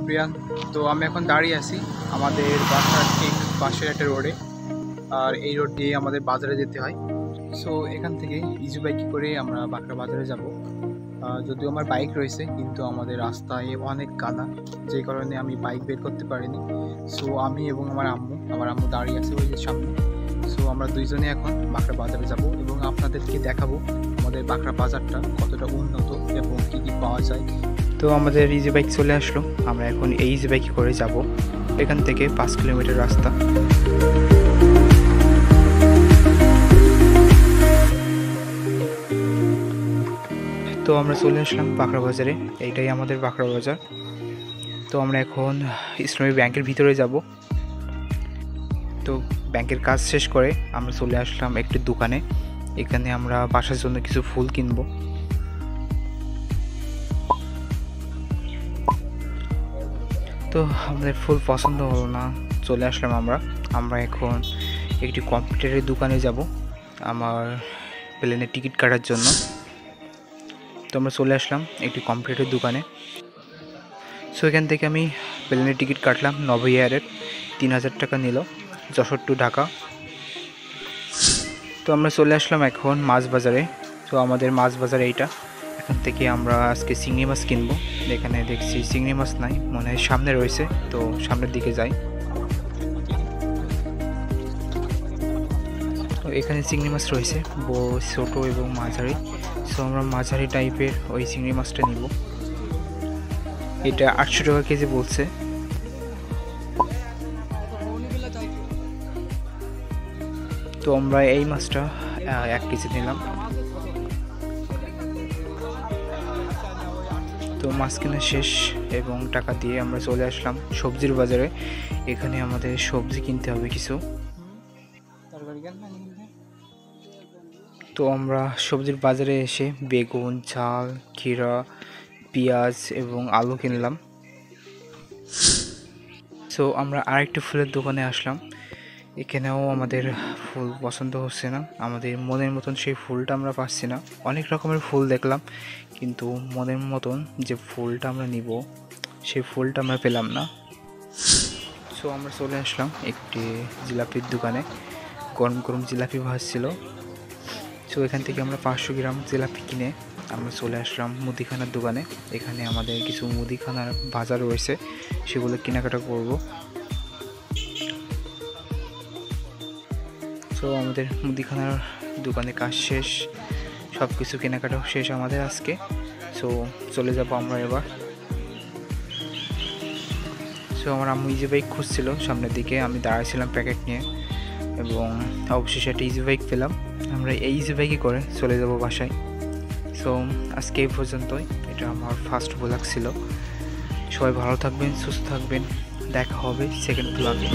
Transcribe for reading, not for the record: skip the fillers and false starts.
প্রিয়ান, তো আমি এখন দাঁড়িয়ে আছি আমাদের বাসার ঠিক পাশের একটা রোডে। আর এই রোড দিয়ে আমাদের বাজারে যেতে হয়। সো এখান থেকে ইজি বাইকে করে আমরা বাঁকড়া বাজারে যাব। যদিও আমার বাইক রয়েছে, কিন্তু আমাদের রাস্তায় অনেক কাদা, যে কারণে আমি বাইক বের করতে পারিনি। সো আমি এবং আমার আম্মু দাঁড়িয়ে আছে ওই যে সামনে। সো আমরা দুইজনে এখন বাঁকড়া বাজারে যাব এবং আপনাদেরকে দেখাবো আমাদের বাঁকড়া বাজারটা কতটা উন্নত এবং কী কী পাওয়া যায়। তো আমাদের ইজি বাইক চলে আসলো, আমরা এখন এই ইজি বাইকে করে যাব। এখান থেকে 5 কিলোমিটার রাস্তা। তো আমরা চলে আসলাম বাঁকড়া বাজারে, এইটাই আমাদের বাঁকড়া বাজার। তো আমরা এখন ইসলামী ব্যাংকের ভিতরে যাব। তো ব্যাংকের কাজ শেষ করে আমরা চলে আসলাম একটি দোকানে। এখানে আমরা বাসার জন্য কিছু ফুল কিনবো। তো আমাদের ফুল পছন্দ হলো না, চলে আসলাম আমরা এখন একটি কম্পিউটারের দোকানে যাব আমার প্লেনের টিকিট কাটার জন্য। তো আমরা চলে আসলাম একটি কম্পিউটারের দোকানে। সো এখান থেকে আমি প্লেনের টিকিট কাটলাম নভো এয়ারের। 3000 টাকা নিল, যশোর টু ঢাকা। তো আমরা চলে আসলাম এখন মাছ বাজারে। তো আমাদের মাছ বাজার এইটা। এখান থেকে আমরা আজকে চিংড়ি মাছ কিনবো। এখানে দেখছি চিংড়ি মাছ নাই, মনে হয় সামনে রয়েছে, তো সামনের দিকে যাই। তো এখানে চিংড়ি মাছ রয়েছে বড়, ছোট এবং মাঝারি। সো আমরা মাঝারি টাইপের ওই চিংড়ি মাছটা নিব। এটা 800 টাকা কেজি বলছে। তো আমরা এই মাছটা 1 কেজি নিলাম। তো মাছ কেনা শেষ এবং টাকা দিয়ে আমরা চলে আসলাম সবজির বাজারে। এখানে আমাদের সবজি কিনতে হবে কিছু। তো আমরা সবজির বাজারে এসে বেগুন, ঝাল, ক্ষীরা, পেঁয়াজ এবং আলু কিনলাম। সো আমরা আরেকটি ফুলের দোকানে আসলাম। এখানেও আমাদের ফুল পছন্দ হচ্ছে না, আমাদের মনের মতন সেই ফুলটা আমরা পাচ্ছি না। অনেক রকমের ফুল দেখলাম, কিন্তু মনের মতন যে ফুলটা আমরা নিব সেই ফুলটা আমরা পেলাম না। সো আমরা চলে আসলাম একটি জিলাপির দোকানে। গরম গরম জিলাপি ভাজছিল। সো এখান থেকে আমরা 500 গ্রাম জিলাপি কিনে আমরা চলে আসলাম মুদিখানার দোকানে। এখানে আমাদের কিছু মুদিখানার বাজার রয়েছে, সেগুলো কেনাকাটা করব। সো আমাদের মুদিখানার দোকানে কাজ শেষ, সব কিছু কেনাকাটা শেষ আমাদের আজকে। সো চলে যাব আমরা এবার। সো আমার আম্মু ইজি বাইক খুঁজছিল সামনের দিকে, আমি দাঁড়াইছিলাম প্যাকেট নিয়ে এবং অবশেষে একটা ইজি বাইক পেলাম। আমরা এই ইজি বাইকে করে চলে যাব বাসায়। সো আজকে এই পর্যন্তই, এটা আমার ফার্স্ট ব্লগ ছিল। সবাই ভালো থাকবেন, সুস্থ থাকবেন, দেখা হবে সেকেন্ড ব্লগে।